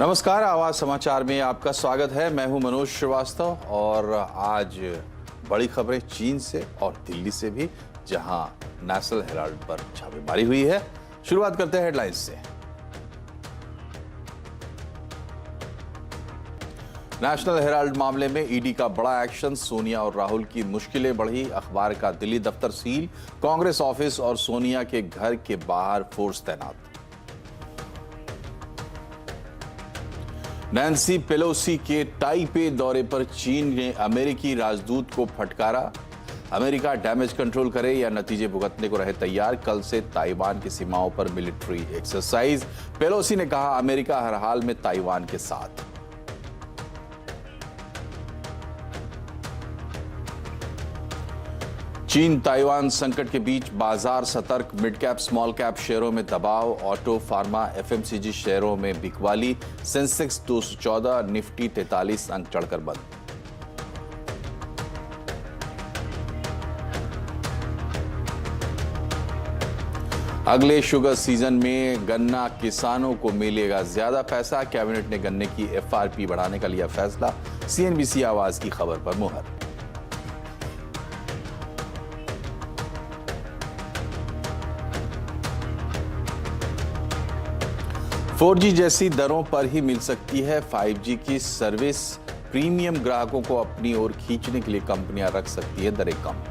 नमस्कार, आवाज समाचार में आपका स्वागत है। मैं हूं मनोज श्रीवास्तव और आज बड़ी खबरें चीन से और दिल्ली से भी, जहां नेशनल हेराल्ड पर छापेमारी हुई है। शुरुआत करते हैं हेडलाइंस से। नेशनल हेराल्ड मामले में ईडी का बड़ा एक्शन, सोनिया और राहुल की मुश्किलें बढ़ी। अखबार का दिल्ली दफ्तर सील, कांग्रेस ऑफिस और सोनिया के घर के बाहर फोर्स तैनात। नैन्सी पेलोसी के ताइपे दौरे पर चीन ने अमेरिकी राजदूत को फटकारा। अमेरिका डैमेज कंट्रोल करे या नतीजे भुगतने को रहे तैयार। कल से ताइवान की सीमाओं पर मिलिट्री एक्सरसाइज। पेलोसी ने कहा, अमेरिका हर हाल में ताइवान के साथ। चीन ताइवान संकट के बीच बाजार सतर्क, मिड कैप स्मॉल कैप शेयरों में दबाव। ऑटो, फार्मा, एफएमसीजी शेयरों में बिकवाली। सेंसेक्स 214, निफ्टी 43 अंक चढ़कर बंद। अगले शुगर सीजन में गन्ना किसानों को मिलेगा ज्यादा पैसा। कैबिनेट ने गन्ने की एफआरपी बढ़ाने का लिया फैसला। सीएनबीसी आवाज की खबर पर मुहर। 4G जैसी दरों पर ही मिल सकती है 5G की सर्विस। प्रीमियम ग्राहकों को अपनी ओर खींचने के लिए कंपनियां रख सकती है दरें कम।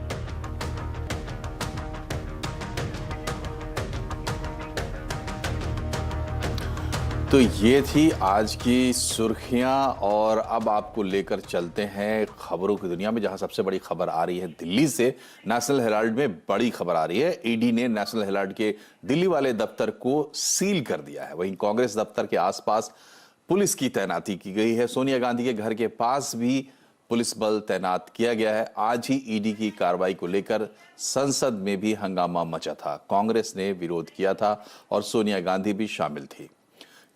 तो ये थी आज की सुर्खियां और अब आपको लेकर चलते हैं खबरों की दुनिया में, जहां सबसे बड़ी खबर आ रही है दिल्ली से। नेशनल हेराल्ड में बड़ी खबर आ रही है। ईडी ने नेशनल हेराल्ड के दिल्ली वाले दफ्तर को सील कर दिया है। वहीं कांग्रेस दफ्तर के आसपास पुलिस की तैनाती की गई है। सोनिया गांधी के घर के पास भी पुलिस बल तैनात किया गया है। आज ही ईडी की कार्रवाई को लेकर संसद में भी हंगामा मचा था। कांग्रेस ने विरोध किया था और सोनिया गांधी भी शामिल थी।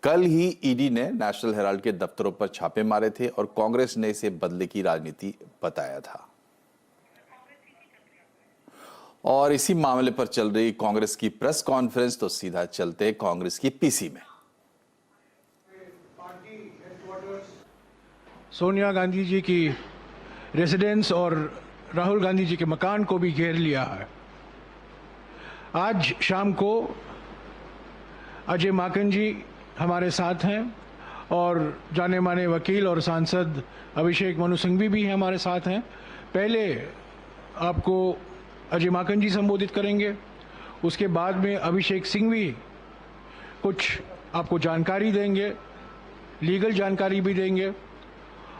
कल ही ईडी ने नेशनल हेराल्ड के दफ्तरों पर छापे मारे थे और कांग्रेस ने इसे बदले की राजनीति बताया था। और इसी मामले पर चल रही कांग्रेस की प्रेस कॉन्फ्रेंस, तो सीधा चलते कांग्रेस की पीसी में। सोनिया गांधी जी की रेजिडेंस और राहुल गांधी जी के मकान को भी घेर लिया है। आज शाम को अजय माकन जी हमारे साथ हैं और जाने माने वकील और सांसद अभिषेक मनु सिंघवी भी हमारे साथ हैं। पहले आपको अजय माकन जी संबोधित करेंगे, उसके बाद में अभिषेक सिंघवी कुछ आपको जानकारी देंगे, लीगल जानकारी भी देंगे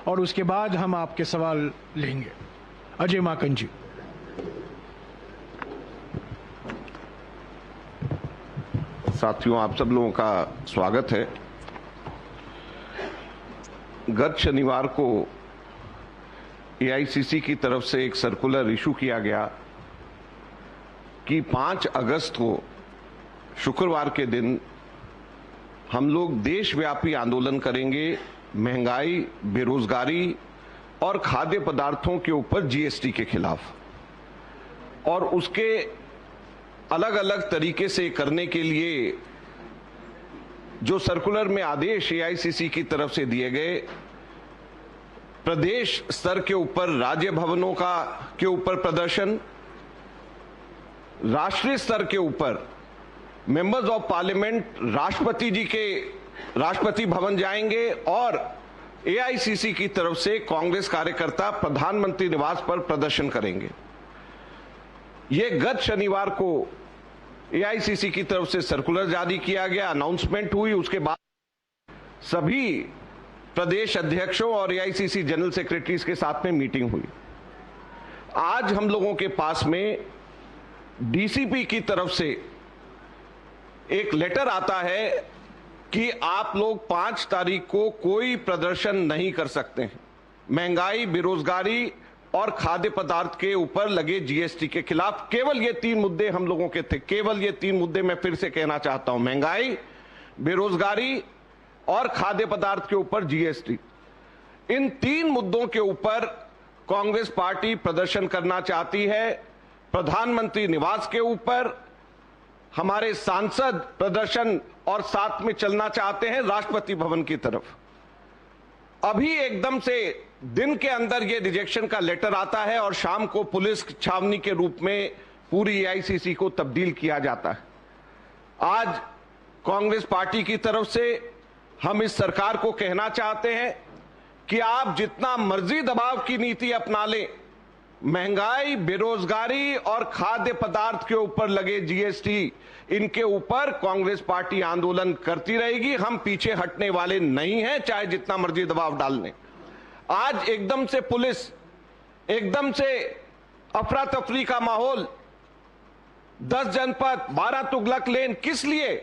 और उसके बाद हम आपके सवाल लेंगे। अजय माकन जी। साथियों, आप सब लोगों का स्वागत है। गत शनिवार को एआईसीसी की तरफ से एक सर्कुलर इशू किया गया कि 5 अगस्त को शुक्रवार के दिन हम लोग देशव्यापी आंदोलन करेंगे महंगाई, बेरोजगारी और खाद्य पदार्थों के ऊपर जीएसटी के खिलाफ। और उसके अलग अलग तरीके से करने के लिए जो सर्कुलर में आदेश एआईसीसी की तरफ से दिए गए, प्रदेश स्तर के ऊपर राज्य भवनों के ऊपर प्रदर्शन, राष्ट्रीय स्तर के ऊपर मेंबर्स ऑफ पार्लियामेंट राष्ट्रपति जी के राष्ट्रपति भवन जाएंगे और एआईसीसी की तरफ से कांग्रेस कार्यकर्ता प्रधानमंत्री निवास पर प्रदर्शन करेंगे। ये गत शनिवार को एआईसीसी की तरफ से सर्कुलर जारी किया गया, अनाउंसमेंट हुई। उसके बाद सभी प्रदेश अध्यक्षों और एआईसीसी जनरल सेक्रेटरीज के साथ में मीटिंग हुई। आज हम लोगों के पास में डीसीपी की तरफ से एक लेटर आता है कि आप लोग 5 तारीख को कोई प्रदर्शन नहीं कर सकते हैं। महंगाई, बेरोजगारी और खाद्य पदार्थ के ऊपर लगे जीएसटी के खिलाफ। केवल ये 3 मुद्दे हम लोगों के थे। केवल ये 3 मुद्दे मैं फिर से कहना चाहता हूं, महंगाई, बेरोजगारी और खाद्य पदार्थ के ऊपर जीएसटी। इन 3 मुद्दों के ऊपर कांग्रेस पार्टी प्रदर्शन करना चाहती है। प्रधानमंत्री निवास के ऊपर हमारे सांसद प्रदर्शन और साथ में चलना चाहते हैं राष्ट्रपति भवन की तरफ। अभी एकदम से दिन के अंदर ये रिजेक्शन का लेटर आता है और शाम को पुलिस छावनी के रूप में पूरी एआईसीसी को तब्दील किया जाता है। आज कांग्रेस पार्टी की तरफ से हम इस सरकार को कहना चाहते हैं कि आप जितना मर्जी दबाव की नीति अपना लें, महंगाई, बेरोजगारी और खाद्य पदार्थ के ऊपर लगे जीएसटी, इनके ऊपर कांग्रेस पार्टी आंदोलन करती रहेगी। हम पीछे हटने वाले नहीं हैं, चाहे जितना मर्जी दबाव डाल लें। आज एकदम से पुलिस, एकदम से अफरा तफरी का माहौल, 10 जनपद, 12 तुगलक लेन, किस लिए?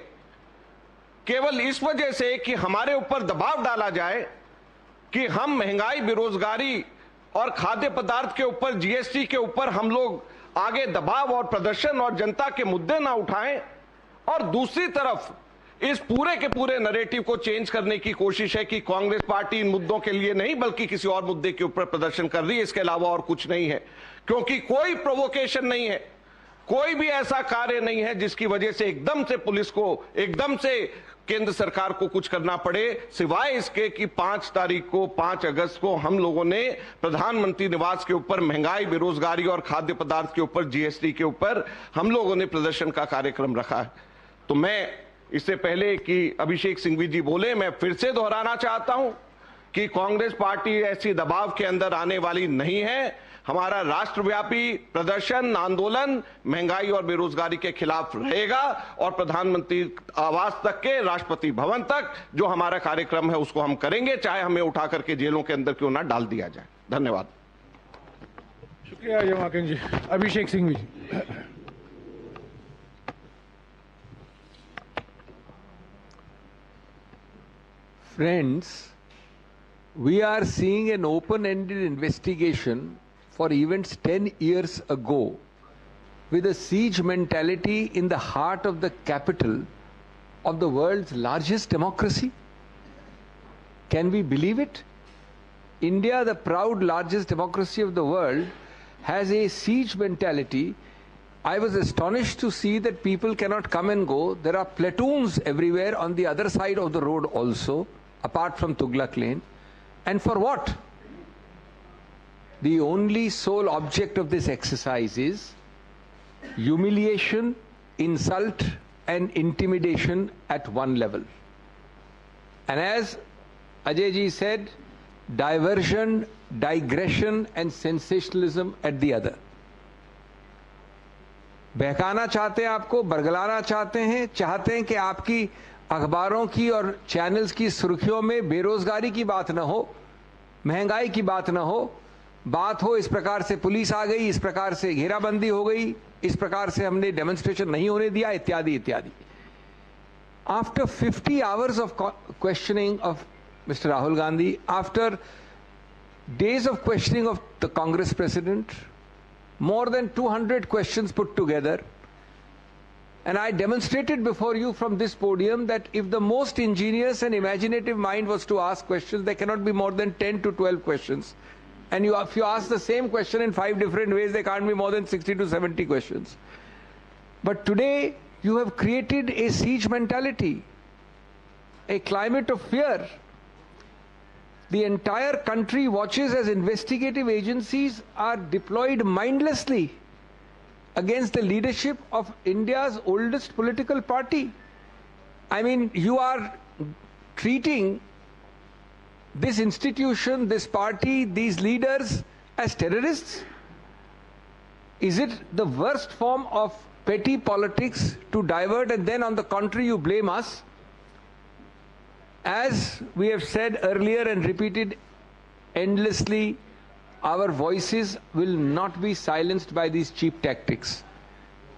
केवल इस वजह से कि हमारे ऊपर दबाव डाला जाए कि हम महंगाई, बेरोजगारी और खाद्य पदार्थ के ऊपर, जीएसटी के ऊपर हम लोग आगे दबाव और प्रदर्शन और जनता के मुद्दे ना उठाएं, और दूसरी तरफ इस पूरे के पूरे नैरेटिव को चेंज करने की कोशिश है कि कांग्रेस पार्टी इन मुद्दों के लिए नहीं बल्कि किसी और मुद्दे के ऊपर प्रदर्शन कर रही है, इसके अलावा और कुछ नहीं है। क्योंकि कोई प्रोवोकेशन नहीं है, कोई भी ऐसा कार्य नहीं है जिसकी वजह से एकदम से पुलिस को, एकदम से केंद्र सरकार को कुछ करना पड़े, सिवाय इसके कि 5 तारीख को, 5 अगस्त को हम लोगों ने प्रधानमंत्री निवास के ऊपर महंगाई, बेरोजगारी और खाद्य पदार्थ के ऊपर, जीएसटी के ऊपर हम लोगों ने प्रदर्शन का कार्यक्रम रखा है। तो मैं इससे पहले कि अभिषेक सिंघवी जी बोले, मैं फिर से दोहराना चाहता हूं कि कांग्रेस पार्टी ऐसी दबाव के अंदर आने वाली नहीं है। हमारा राष्ट्रव्यापी प्रदर्शन, आंदोलन महंगाई और बेरोजगारी के खिलाफ रहेगा और प्रधानमंत्री आवास तक के, राष्ट्रपति भवन तक जो हमारा कार्यक्रम है उसको हम करेंगे, चाहे हमें उठा करके जेलों के अंदर क्यों ना डाल दिया जाए। धन्यवाद। शुक्रिया अजय माकन जी। अभिषेक सिंघवी जी। Friends, we are seeing an open-ended investigation for events 10 years ago with a siege mentality in the heart of the capital of the world's largest democracy. Can we believe it? India, the proud largest democracy of the world, has a siege mentality. I was astonished to see that people cannot come and go. There are platoons everywhere on the other side of the road also, apart from Tughlaq Lane. And for what? The only sole object of this exercise is humiliation, insult and intimidation at one level. And as Ajay ji said, diversion, digression and sensationalism at the other. बहकाना चाहते हैं आपको, बरगलाना चाहते हैं कि आपकी अखबारों की और चैनल्स की सुर्खियों में बेरोजगारी की बात ना हो, महंगाई की बात ना हो, बात हो इस प्रकार से पुलिस आ गई, इस प्रकार से घेराबंदी हो गई, इस प्रकार से हमने डेमोन्स्ट्रेशन नहीं होने दिया, इत्यादि इत्यादि. After 50 hours of questioning of Mr. Rahul Gandhi, after days of questioning of the Congress president, more than 200 questions put together, and I demonstrated before you from this podium that if the most ingenious and imaginative mind was to ask questions, there cannot be more than 10 to 12 questions. And if you ask the same question in 5 different ways, there can't be more than 60 to 70 questions. But today, you have created a siege mentality, a climate of fear. The entire country watches as investigative agencies are deployed mindlessly against the leadership of India's oldest political party. I mean, you are treating this institution, this party, these leaders as terrorists. Is it the worst form of petty politics to divert, and then on the contrary you blame us? As we have said earlier and repeated endlessly, our voices will not be silenced by these cheap tactics.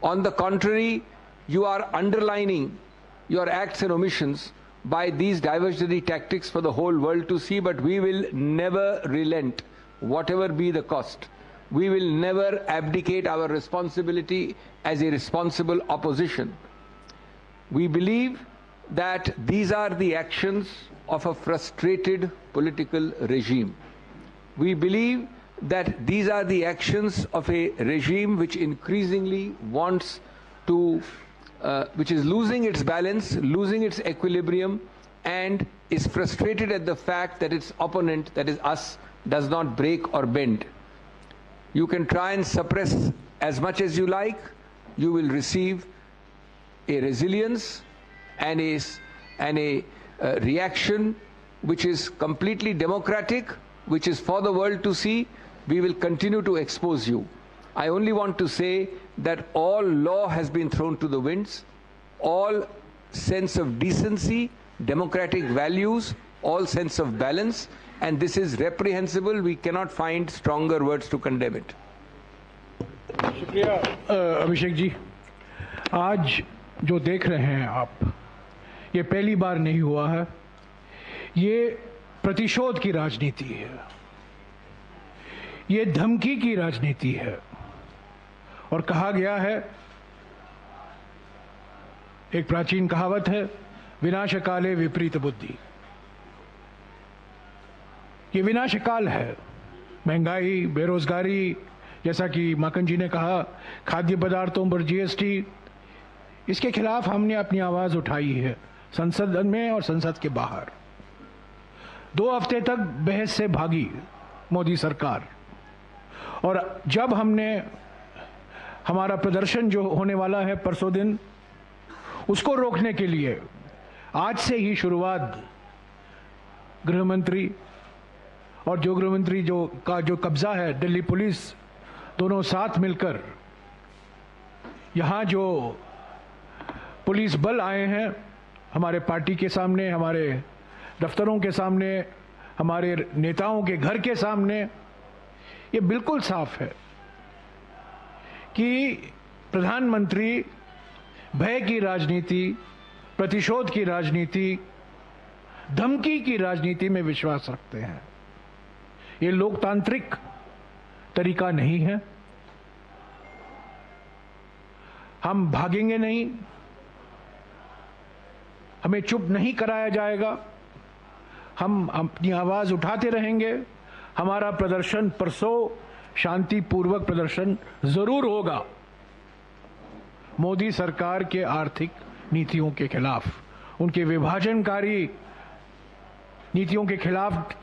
On the contrary, you are underlining your acts and omissions by these diversionary tactics for the whole world to see, but we will never relent, whatever be the cost. We will never abdicate our responsibility as a responsible opposition. We believe that these are the actions of a frustrated political regime. We believe that these are the actions of a regime which increasingly wants to which is losing its balance, losing its equilibrium, and is frustrated at the fact that its opponent, that is us, does not break or bend. You can try and suppress as much as you like. You will receive a resilience and a reaction which is completely democratic, which is for the world to see. We will continue to expose you. I only want to say that all law has been thrown to the winds, all sense of decency, democratic values, all sense of balance, and this is reprehensible. We cannot find stronger words to condemn it. शुक्रिया अभिषेक जी। आज जो देख रहे हैं आप, ये पहली बार नहीं हुआ है। ये प्रतिशोध की राजनीति है, ये धमकी की राजनीति है। और कहा गया है, एक प्राचीन कहावत है, विनाशकाले विपरीत बुद्धि। ये विनाशकाल है। महंगाई, बेरोजगारी, जैसा कि माकन जी ने कहा, खाद्य पदार्थों पर जीएसटी, इसके खिलाफ हमने अपनी आवाज उठाई है संसद में और संसद के बाहर। 2 हफ्ते तक बहस से भागी मोदी सरकार, और जब हमने हमारा प्रदर्शन जो होने वाला है परसों दिन, उसको रोकने के लिए आज से ही शुरुआत गृह मंत्री और जो गृह मंत्री का जो कब्जा है दिल्ली पुलिस, दोनों साथ मिलकर यहाँ जो पुलिस बल आए हैं, हमारे पार्टी के सामने, हमारे दफ्तरों के सामने, हमारे नेताओं के घर के सामने, ये बिल्कुल साफ है कि प्रधानमंत्री भय की राजनीति, प्रतिशोध की राजनीति, धमकी की राजनीति में विश्वास रखते हैं। ये लोकतांत्रिक तरीका नहीं है। हम भागेंगे नहीं, हमें चुप नहीं कराया जाएगा। हम अपनी आवाज उठाते रहेंगे। हमारा प्रदर्शन परसों शांतिपूर्वक प्रदर्शन जरूर होगा। मोदी सरकार के आर्थिक नीतियों के खिलाफ, उनके विभाजनकारी नीतियों के खिलाफ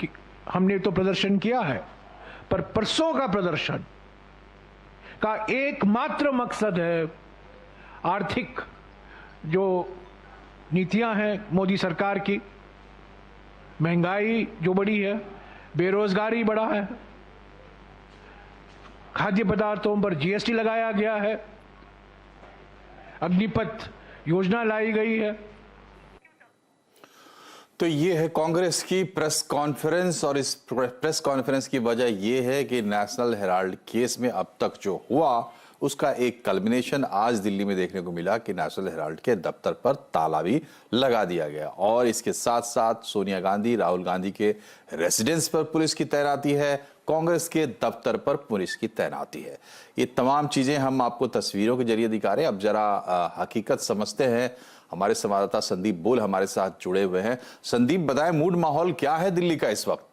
हमने तो प्रदर्शन किया है, पर परसों का प्रदर्शन का एकमात्र मकसद है आर्थिक जो नीतियां हैं मोदी सरकार की, महंगाई जो बढ़ी है, बेरोजगारी बढ़ा है, खाद्य पदार्थों पर जीएसटी लगाया गया है, अग्निपथ योजना लाई गई है। तो ये है कांग्रेस की प्रेस कॉन्फ्रेंस, और इस प्रेस कॉन्फ्रेंस की वजह यह है कि नेशनल हेराल्ड केस में अब तक जो हुआ उसका एक कल्मिनेशन आज दिल्ली में देखने को मिला कि नेशनल हेराल्ड के दफ्तर पर ताला भी लगा दिया गया, और इसके साथ साथ सोनिया गांधी, राहुल गांधी के रेसिडेंस पर पुलिस की तैनाती है, कांग्रेस के दफ्तर पर पुलिस की तैनाती है। ये तमाम चीजें हम आपको तस्वीरों के जरिए दिखा रहे हैं। अब जरा हकीकत समझते हैं। हमारे संवाददाता संदीप बोल हमारे साथ जुड़े हुए हैं। संदीप, बताएं मूड माहौल क्या है दिल्ली का इस वक्त?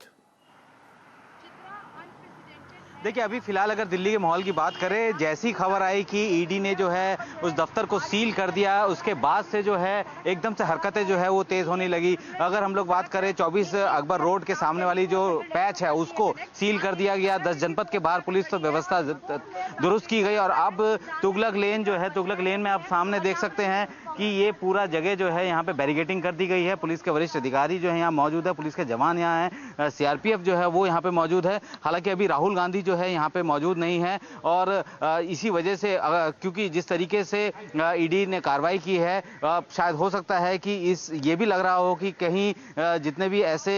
देखिए, अभी फिलहाल अगर दिल्ली के माहौल की बात करें, जैसी खबर आई कि ईडी ने जो है उस दफ्तर को सील कर दिया, उसके बाद से जो है एकदम से हरकतें जो है वो तेज होने लगी। अगर हम लोग बात करें 24 अकबर रोड के सामने वाली जो पैच है उसको सील कर दिया गया। 10 जनपद के बाहर पुलिस तो व्यवस्था दुरुस्त की गई, और अब तुगलक लेन जो है, तुगलक लेन में आप सामने देख सकते हैं कि ये पूरा जगह जो है यहाँ पे बैरिकेडिंग कर दी गई है। पुलिस के वरिष्ठ अधिकारी जो है यहाँ मौजूद है, पुलिस के जवान यहाँ हैं, सीआरपीएफ जो है वो यहाँ पे मौजूद है। हालांकि अभी राहुल गांधी जो है यहाँ पे मौजूद नहीं है, और इसी वजह से क्योंकि जिस तरीके से ईडी ने कार्रवाई की है, शायद हो सकता है कि ये भी लग रहा हो कि कहीं जितने भी ऐसे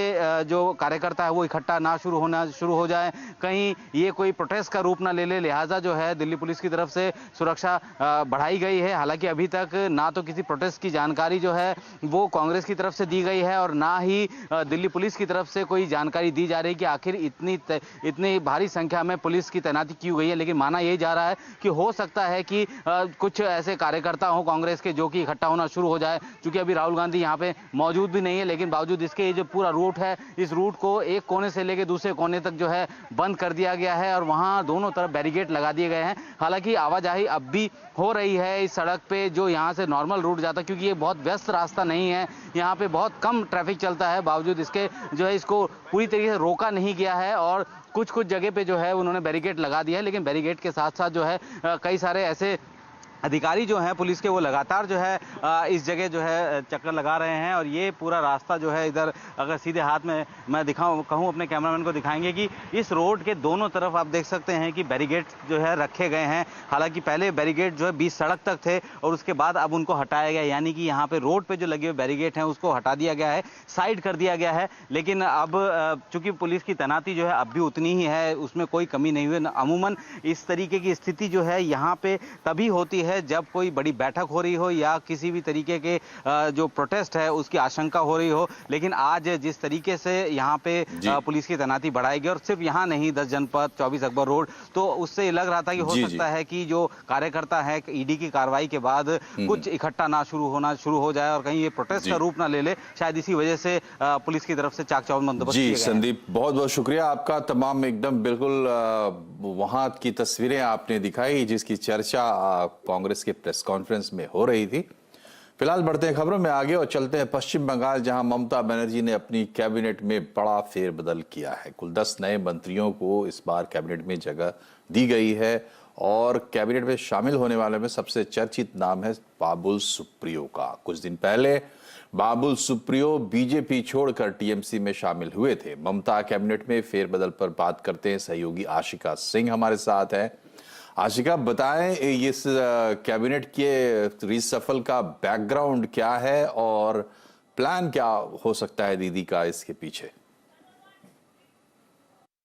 जो कार्यकर्ता है वो इकट्ठा ना शुरू हो जाए, कहीं ये कोई प्रोटेस्ट का रूप ना ले ले। लिहाजा जो है दिल्ली पुलिस की तरफ से सुरक्षा बढ़ाई गई है। हालांकि अभी तक ना तो किसी प्रोटेस्ट की जानकारी जो है वो कांग्रेस की तरफ से दी गई है, और ना ही दिल्ली पुलिस की तरफ से कोई जानकारी दी जा रही कि आखिर इतनी भारी संख्या संख्या में पुलिस की तैनाती की गई है, लेकिन माना यही जा रहा है कि हो सकता है कि कुछ ऐसे कार्यकर्ता हों कांग्रेस के जो कि इकट्ठा होना शुरू हो जाए। चूंकि अभी राहुल गांधी यहाँ पे मौजूद भी नहीं है, लेकिन बावजूद इसके ये जो पूरा रूट है, इस रूट को एक कोने से लेकर दूसरे कोने तक जो है बंद कर दिया गया है और वहाँ दोनों तरफ बैरिकेड लगा दिए गए हैं। हालांकि आवाजाही अब भी हो रही है इस सड़क पे जो यहाँ से नॉर्मल रूट जाता है, क्योंकि ये बहुत व्यस्त रास्ता नहीं है, यहाँ पे बहुत कम ट्रैफिक चलता है। बावजूद इसके जो है इसको पूरी तरीके से रोका नहीं गया है और कुछ जगह पे जो है उन्होंने बैरिकेड लगा दिया है। लेकिन बैरिकेड के साथ साथ जो है कई सारे ऐसे अधिकारी जो हैं पुलिस के, वो लगातार जो है इस जगह जो है चक्कर लगा रहे हैं। और ये पूरा रास्ता जो है इधर अगर सीधे हाथ में मैं कहूँ अपने कैमरामैन को दिखाएंगे कि इस रोड के दोनों तरफ आप देख सकते हैं कि बैरिकेड जो है रखे गए हैं। हालांकि पहले बैरिकेड जो है 20 सड़क तक थे और उसके बाद अब उनको हटाया गया, यानी कि यहाँ पे रोड पे जो लगे हुए बैरिकेड हैं उसको हटा दिया गया है, साइड कर दिया गया है। लेकिन अब चूंकि पुलिस की तैनाती जो है अब भी उतनी ही है, उसमें कोई कमी नहीं हुई। अमूमन इस तरीके की स्थिति जो है यहाँ पे तभी होती है जब कोई बड़ी बैठक हो रही हो या किसी भी तरीके के जो प्रोटेस्ट है उसकी आशंका हो रही हो। लेकिन आज जिस तरीके से यहाँ पे पुलिस की तैनाती बढ़ाई गई, और सिर्फ यहाँ नहीं 10 जनपद 24 अकबर रोड, तो उससे लग रहा था कि हो सकता है कि जो कार्यकर्ता है ईडी की कार्रवाई के बाद कुछ इकट्ठा ना शुरू हो जाए और कहीं ये प्रोटेस्ट का रूप ना ले ले। शायद इसी वजह से पुलिस की तरफ से चाक चौबंद बंदोबस्त किया गया है। संदीप, बहुत बहुत शुक्रिया आपका। तमाम एकदम बिल्कुल वहां की तस्वीरें आपने दिखाई जिसकी चर्चा कांग्रेस के प्रेस कॉन्फ्रेंस में हो रही थी। फिलहाल बढ़ते हैं खबरों में आगे और चलते हैं पश्चिम बंगाल, जहां ममता बनर्जी ने अपनी कैबिनेट में बड़ा फेरबदल किया है। कुल 10 नए मंत्रियों को इस बार कैबिनेट में जगह दी गई है और कैबिनेट में शामिल होने वाले में सबसे चर्चित नाम है बाबुल सुप्रियो का। कुछ दिन पहले बाबुल सुप्रियो बीजेपी छोड़कर टीएमसी में शामिल हुए थे। ममता कैबिनेट में फेरबदल पर बात करते हैं सहयोगी आशिका सिंह हमारे साथ है। आशिका, बताएं इस कैबिनेट के रीसफल का बैकग्राउंड क्या है और प्लान क्या हो सकता है दीदी का इसके पीछे?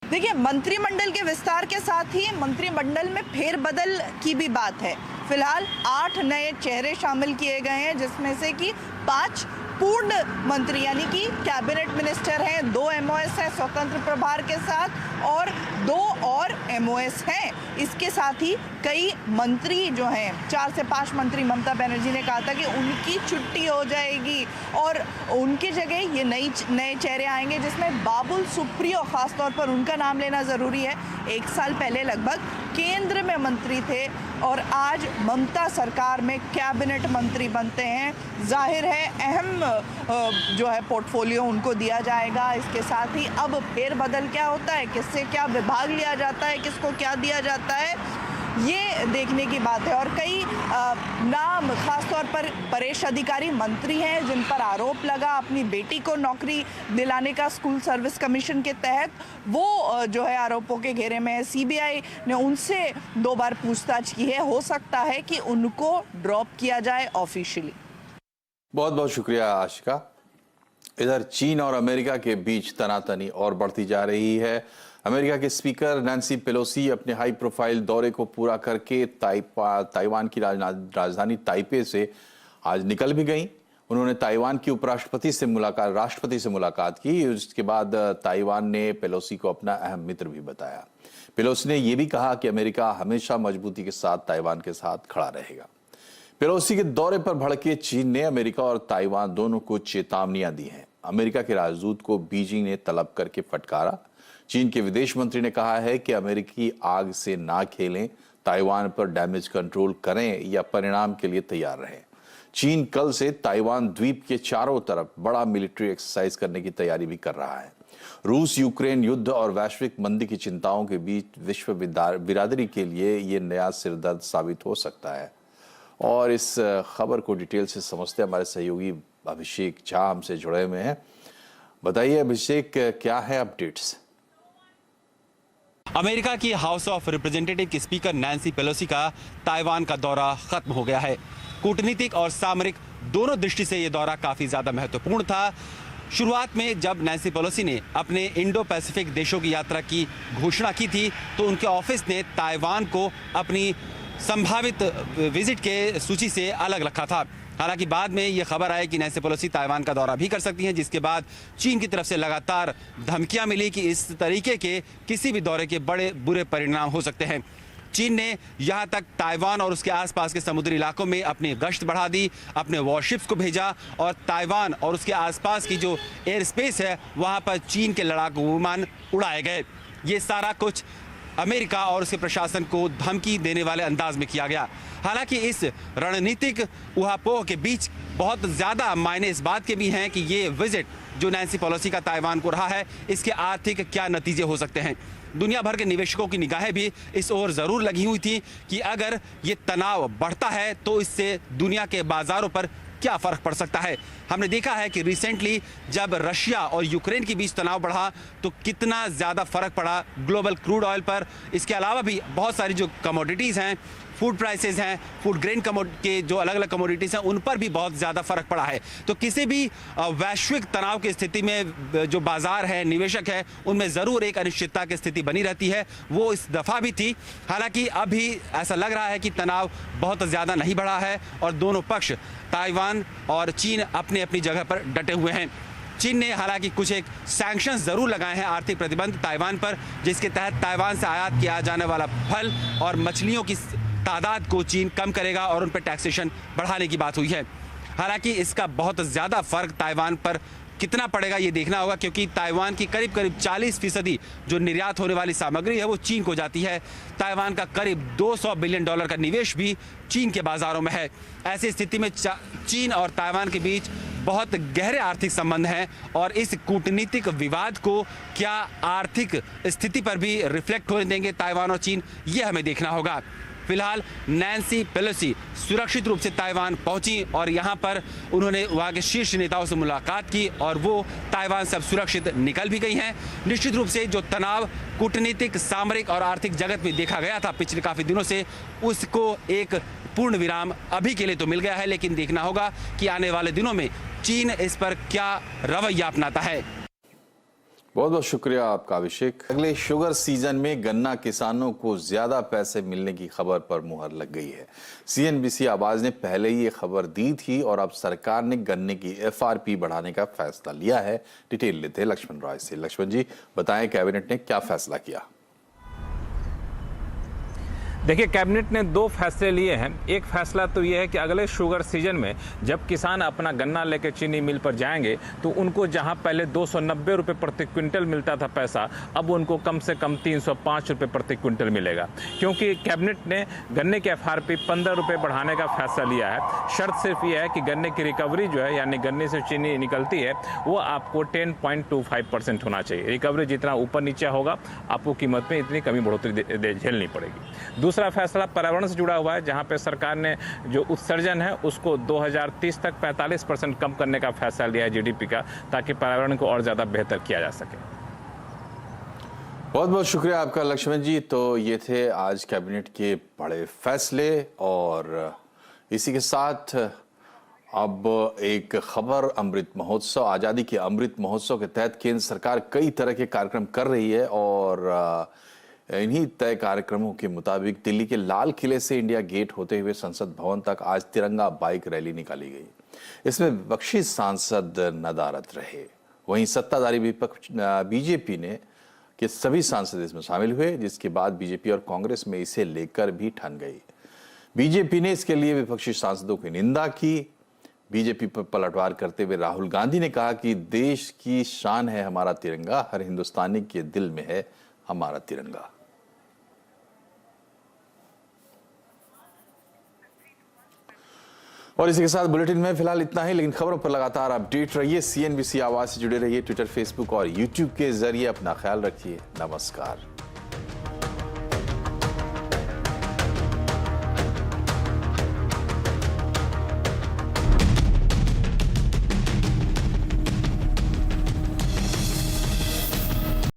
देखिए, मंत्रिमंडल के विस्तार के साथ ही मंत्रिमंडल में फेरबदल की भी बात है। फिलहाल 8 नए चेहरे शामिल किए गए हैं, जिसमें से कि 5 पूर्ण मंत्री यानी कि कैबिनेट मिनिस्टर हैं, 2 एमओएस हैं स्वतंत्र प्रभार के साथ और 2 और एमओएस हैं। इसके साथ ही कई मंत्री जो हैं, 4 से 5 मंत्री ममता बनर्जी ने कहा था कि उनकी छुट्टी हो जाएगी और उनकी जगह ये नए चेहरे आएंगे, जिसमें बाबुल सुप्रियो खासतौर पर उनका नाम लेना ज़रूरी है। 1 साल पहले लगभग केंद्र में मंत्री थे और आज ममता सरकार में कैबिनेट मंत्री बनते हैं। जाहिर है अहम जो है पोर्टफोलियो उनको दिया जाएगा। इसके साथ ही अब फेरबदल क्या होता है, किससे क्या विभाग लिया जाता है, किसको क्या दिया जाता है, ये देखने की बात है। और कई नाम खासतौर पर परेश अधिकारी मंत्री हैं जिन पर आरोप लगा अपनी बेटी को नौकरी दिलाने का स्कूल सर्विस कमीशन के तहत, वो जो है आरोपों के घेरे में है। सीबीआई ने उनसे 2 बार पूछताछ की है, हो सकता है कि उनको ड्रॉप किया जाए ऑफिशियली। बहुत बहुत शुक्रिया आशिका। इधर चीन और अमेरिका के बीच तनातनी और बढ़ती जा रही है। अमेरिका के स्पीकर नैन्सी पेलोसी अपने हाई प्रोफाइल दौरे को पूरा करके ताइवान की राजधानी ताइपे से आज निकल भी गई। उन्होंने ताइवान की राष्ट्रपति से मुलाकात की। उसके बाद ताइवान ने पेलोसी को अपना अहम मित्र भी बताया। पेलोसी ने यह भी कहा कि अमेरिका हमेशा मजबूती के साथ ताइवान के साथ खड़ा रहेगा। पेलोसी के दौरे पर भड़के चीन ने अमेरिका और ताइवान दोनों को चेतावनियां दी हैं। अमेरिका के राजदूत को बीजिंग ने तलब करके फटकारा। चीन के विदेश मंत्री ने कहा है कि अमेरिकी आग से ना खेलें, ताइवान पर डैमेज कंट्रोल करें या परिणाम के लिए तैयार रहें। चीन कल से ताइवान द्वीप के चारों तरफ बड़ा मिलिट्री एक्सरसाइज करने की तैयारी भी कर रहा है। रूस यूक्रेन युद्ध और वैश्विक मंदी की चिंताओं के बीच विश्व बिरादरी के लिए ये नया सिरदर्द साबित हो सकता है। और इस खबर को डिटेल से समझते हमारे सहयोगी अभिषेक झा हमसे जुड़े हुए हैं। बताइए अभिषेक, क्या है अपडेट्स? अमेरिका की हाउस ऑफ रिप्रेजेंटेटिव की स्पीकर नैन्सी पेलोसी का ताइवान का दौरा खत्म हो गया है। कूटनीतिक और सामरिक दोनों दृष्टि से यह दौरा काफी ज्यादा महत्वपूर्ण था। शुरुआत में जब नैन्सी पेलोसी ने अपने इंडो पैसिफिक देशों की यात्रा की घोषणा की थी तो उनके ऑफिस ने ताइवान को अपनी संभावित विजिट के सूची से अलग रखा था। हालांकि बाद में ये खबर आई कि नैन्सी पेलोसी ताइवान का दौरा भी कर सकती हैं, जिसके बाद चीन की तरफ से लगातार धमकियां मिली कि इस तरीके के किसी भी दौरे के बड़े बुरे परिणाम हो सकते हैं। चीन ने यहां तक ताइवान और उसके आसपास के समुद्री इलाकों में अपनी गश्त बढ़ा दी, अपने वॉरशिप्स को भेजा और ताइवान और उसके आसपास की जो एयर स्पेस है वहां पर चीन के लड़ाकू विमान उड़ाए गए। ये सारा कुछ अमेरिका और उसके प्रशासन को धमकी देने वाले अंदाज में किया गया। हालांकि इस रणनीतिक उहापोह के बीच बहुत ज़्यादा मायने इस बात के भी हैं कि ये विजिट जो नैन्सी पेलोसी का ताइवान को रहा है, इसके आर्थिक क्या नतीजे हो सकते हैं। दुनिया भर के निवेशकों की निगाहें भी इस ओर ज़रूर लगी हुई थी कि अगर ये तनाव बढ़ता है तो इससे दुनिया के बाज़ारों पर क्या फ़र्क पड़ सकता है। हमने देखा है कि रिसेंटली जब रशिया और यूक्रेन के बीच तनाव बढ़ा तो कितना ज़्यादा फ़र्क पड़ा ग्लोबल क्रूड ऑयल पर। इसके अलावा भी बहुत सारी जो कमोडिटीज़ हैं, फूड प्राइसेस हैं, फूड ग्रेन के जो अलग अलग कमोडिटीज़ हैं, उन पर भी बहुत ज़्यादा फ़र्क पड़ा है। तो किसी भी वैश्विक तनाव की स्थिति में जो बाज़ार है, निवेशक है, उनमें ज़रूर एक अनिश्चितता की स्थिति बनी रहती है। वो इस दफ़ा भी थी। हालांकि अभी ऐसा लग रहा है कि तनाव बहुत ज़्यादा नहीं बढ़ा है और दोनों पक्ष ताइवान और चीन अपनी अपनी जगह पर डटे हुए हैं। चीन ने हालांकि कुछ एक सैंक्शंस जरूर लगाए हैं, आर्थिक प्रतिबंध ताइवान पर, जिसके तहत ताइवान से आयात किया जाने वाला फल और मछलियों की तादाद को चीन कम करेगा और उन पर टैक्सेशन बढ़ाने की बात हुई है। हालांकि इसका बहुत ज़्यादा फर्क ताइवान पर कितना पड़ेगा ये देखना होगा, क्योंकि ताइवान की करीब 40% जो निर्यात होने वाली सामग्री है वो चीन को जाती है। ताइवान का करीब $200 बिलियन का निवेश भी चीन के बाज़ारों में है। ऐसी स्थिति में चीन और ताइवान के बीच बहुत गहरे आर्थिक संबंध हैं और इस कूटनीतिक विवाद को क्या आर्थिक स्थिति पर भी रिफ्लेक्ट होने देंगे ताइवान और चीन, ये हमें देखना होगा। फिलहाल नैन्सी पेलोसी सुरक्षित रूप से ताइवान पहुंची और यहां पर उन्होंने वहां के शीर्ष नेताओं से मुलाकात की और वो ताइवान से अब सुरक्षित निकल भी गई हैं। निश्चित रूप से जो तनाव कूटनीतिक, सामरिक और आर्थिक जगत में देखा गया था पिछले काफ़ी दिनों से, उसको एक पूर्ण विराम अभी के लिए तो मिल गया है, लेकिन देखना होगा कि आने वाले दिनों में चीन इस पर क्या रवैया अपनाता है। बहुत बहुत शुक्रिया आपका अभिषेक। अगले शुगर सीजन में गन्ना किसानों को ज्यादा पैसे मिलने की खबर पर मुहर लग गई है। CNBC आवाज ने पहले ही ये खबर दी थी और अब सरकार ने गन्ने की FRP बढ़ाने का फैसला लिया है। डिटेल लेते हैं लक्ष्मण राय से। लक्ष्मण जी बताएं, कैबिनेट ने क्या फैसला किया? देखिए, कैबिनेट ने 2 फैसले लिए हैं। एक फैसला तो ये है कि अगले शुगर सीजन में जब किसान अपना गन्ना लेकर चीनी मिल पर जाएंगे तो उनको जहां पहले 290 रुपये प्रति क्विंटल मिलता था पैसा, अब उनको कम से कम 305 रुपये प्रति क्विंटल मिलेगा, क्योंकि कैबिनेट ने गन्ने की FRP 15 रुपये बढ़ाने का फैसला लिया है। शर्त सिर्फ ये है कि गन्ने की रिकवरी जो है, यानी गन्ने से चीनी निकलती है, वो आपको 10.25% होना चाहिए। रिकवरी जितना ऊपर नीचे होगा आपको कीमत में इतनी कमी बढ़ोतरी झेलनी पड़ेगी। दूसरा फैसला पर्यावरण से जुड़ा हुआ है, जहां पे सरकार ने जो उत्सर्जन है उसको 2030 तक 45% कम करने का फैसला लिया है GDP का, ताकि पर्यावरण को और ज़्यादा बेहतर किया जा सके। बहुत बहुत शुक्रिया आपका लक्ष्मण जी। तो ये थे आज कैबिनेट के बड़े फैसले और इसी के साथ अब एक खबर, अमृत महोत्सव, आज़ादी के अमृत महोत्सव के तहत केंद्र सरकार कई तरह के कार्यक्रम कर रही है और इन्हीं तय कार्यक्रमों के मुताबिक दिल्ली के लाल किले से इंडिया गेट होते हुए संसद भवन तक आज तिरंगा बाइक रैली निकाली गई। इसमें विपक्षी सांसद नदारद रहे। वहीं सत्ताधारी विपक्ष बीजेपी ने के सभी सांसद इसमें शामिल हुए, जिसके बाद बीजेपी और कांग्रेस में इसे लेकर भी ठन गई। बीजेपी ने इसके लिए विपक्षी सांसदों की निंदा की। बीजेपी पर पलटवार करते हुए राहुल गांधी ने कहा कि देश की शान है हमारा तिरंगा, हर हिंदुस्तानी के दिल में है हमारा तिरंगा। और इसी के साथ बुलेटिन में फिलहाल इतना ही, लेकिन खबरों पर लगातार अपडेट रहिए। CNBC आवाज से जुड़े रहिए। ट्विटर, फेसबुक और YouTube के जरिए अपना ख्याल रखिए। नमस्कार।